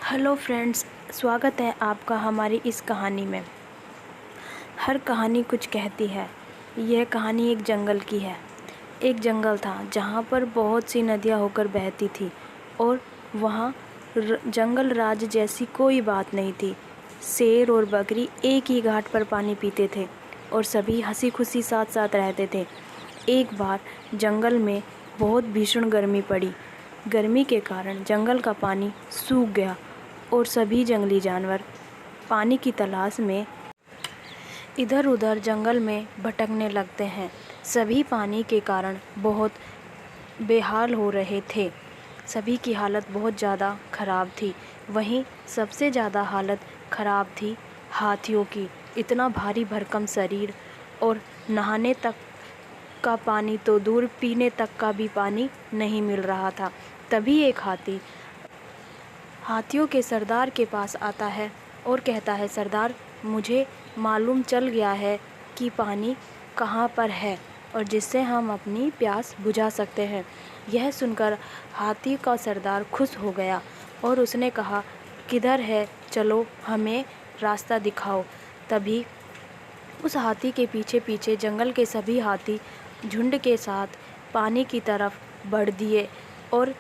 Hello friends, स्वागत है आपका हमारी इस कहानी में। हर कहानी कुछ कहती है। यह कहानी एक जंगल की है। एक जंगल था जहाँ पर बहुत सी नदियाँ होकर बहती थी और वहाँ जंगल राज जैसी कोई बात नहीं थी। शेर और बकरी एक ही घाट पर पानी पीते थे और सभी हंसी खुशी साथ साथ रहते थे। एक बार जंगल में बहुत भीषण गर्मी पड़ी। गर्मी के कारण जंगल का पानी सूख गया और सभी जंगली जानवर पानी की तलाश में इधर उधर जंगल में भटकने लगते हैं। सभी पानी के कारण बहुत बेहाल हो रहे थे। सभी की हालत बहुत ज़्यादा ख़राब थी। वहीं सबसे ज़्यादा हालत ख़राब थी हाथियों की। इतना भारी भरकम शरीर और नहाने तक का पानी तो दूर, पीने तक का भी पानी नहीं मिल रहा था। तभी एक हाथी हाथियों के सरदार के पास आता है और कहता है, सरदार, मुझे मालूम चल गया है कि पानी कहाँ पर है और जिससे हम अपनी प्यास बुझा सकते हैं। यह सुनकर हाथी का सरदार खुश हो गया और उसने कहा, किधर है, चलो हमें रास्ता दिखाओ। तभी उस हाथी के पीछे पीछे जंगल के सभी हाथी झुंड के साथ पानी की तरफ बढ़ दिए और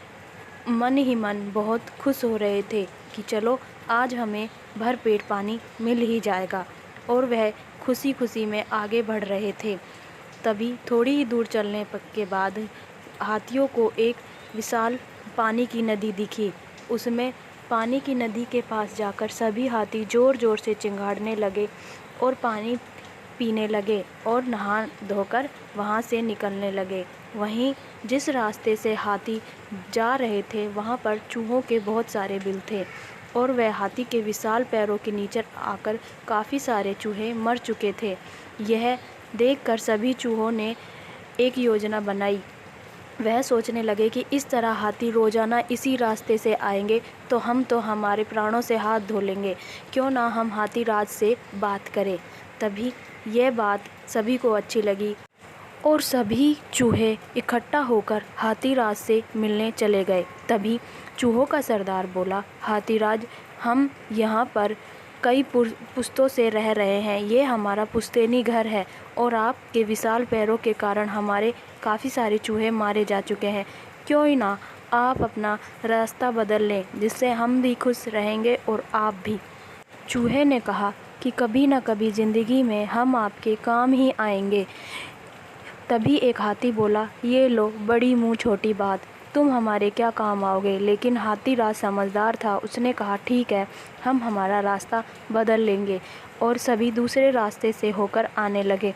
मन ही मन बहुत खुश हो रहे थे कि चलो आज हमें भरपेट पानी मिल ही जाएगा। और वह खुशी खुशी में आगे बढ़ रहे थे। तभी थोड़ी ही दूर चलने के बाद हाथियों को एक विशाल पानी की नदी दिखी। उसमें पानी की नदी के पास जाकर सभी हाथी ज़ोर ज़ोर से चिंगाड़ने लगे और पानी पीने लगे और नहा धोकर वहाँ से निकलने लगे। वहीं जिस रास्ते से हाथी जा रहे थे वहाँ पर चूहों के बहुत सारे बिल थे और वह हाथी के विशाल पैरों के नीचे आकर काफ़ी सारे चूहे मर चुके थे। यह देखकर सभी चूहों ने एक योजना बनाई। वह सोचने लगे कि इस तरह हाथी रोज़ाना इसी रास्ते से आएंगे तो हम तो हमारे प्राणों से हाथ धो लेंगे। क्यों ना हम हाथी राज से बात करें। तभी यह बात सभी को अच्छी लगी और सभी चूहे इकट्ठा होकर हाथीराज से मिलने चले गए। तभी चूहों का सरदार बोला, हाथीराज, हम यहाँ पर कई पुश्तों से रह रहे हैं। ये हमारा पुश्तैनी घर है और आपके विशाल पैरों के कारण हमारे काफ़ी सारे चूहे मारे जा चुके हैं। क्यों ना आप अपना रास्ता बदल लें, जिससे हम भी खुश रहेंगे और आप भी। चूहे ने कहा कि कभी ना कभी ज़िंदगी में हम आपके काम ही आएंगे। तभी एक हाथी बोला, ये लो, बड़ी मुँह छोटी बात, तुम हमारे क्या काम आओगे। लेकिन हाथीराज समझदार था। उसने कहा, ठीक है, हम हमारा रास्ता बदल लेंगे और सभी दूसरे रास्ते से होकर आने लगे।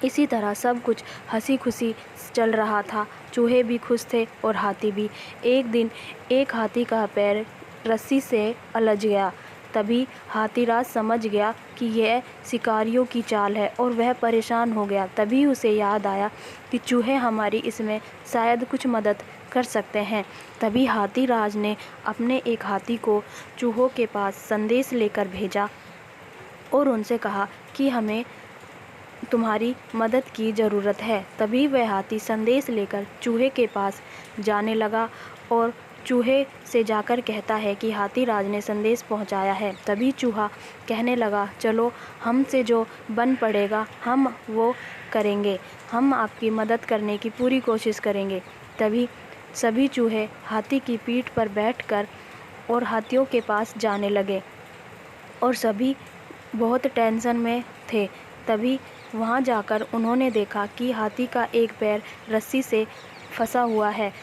इसी तरह सब कुछ हंसी खुशी चल रहा था। चूहे भी खुश थे और हाथी भी। एक दिन एक हाथी का पैर रस्सी से उलझ गया। तभी हाथीराज समझ गया कि यह शिकारियों की चाल है और वह परेशान हो गया। तभी उसे याद आया कि चूहे हमारी इसमें शायद कुछ मदद कर सकते हैं। तभी हाथीराज ने अपने एक हाथी को चूहों के पास संदेश लेकर भेजा और उनसे कहा कि हमें तुम्हारी मदद की ज़रूरत है। तभी वह हाथी संदेश लेकर चूहे के पास जाने लगा और चूहे से जाकर कहता है कि हाथीराज ने संदेश पहुंचाया है। तभी चूहा कहने लगा, चलो हमसे जो बन पड़ेगा हम वो करेंगे, हम आपकी मदद करने की पूरी कोशिश करेंगे। तभी सभी चूहे हाथी की पीठ पर बैठकर और हाथियों के पास जाने लगे और सभी बहुत टेंशन में थे। तभी वहाँ जाकर उन्होंने देखा कि हाथी का एक पैर रस्सी से फंसा हुआ है।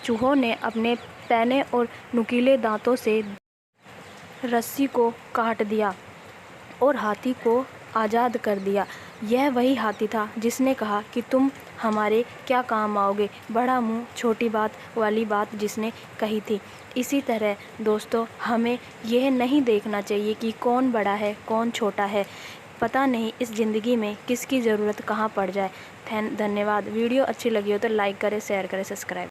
चूहों ने अपने पैने और नुकीले दांतों से रस्सी को काट दिया और हाथी को आज़ाद कर दिया। यह वही हाथी था जिसने कहा कि तुम हमारे क्या काम आओगे, बड़ा मुंह छोटी बात वाली बात जिसने कही थी। इसी तरह दोस्तों, हमें यह नहीं देखना चाहिए कि कौन बड़ा है कौन छोटा है। पता नहीं इस ज़िंदगी में किसकी ज़रूरत कहाँ पड़ जाए। धन्यवाद। वीडियो अच्छी लगी हो तो लाइक करें, शेयर करें, सब्सक्राइब।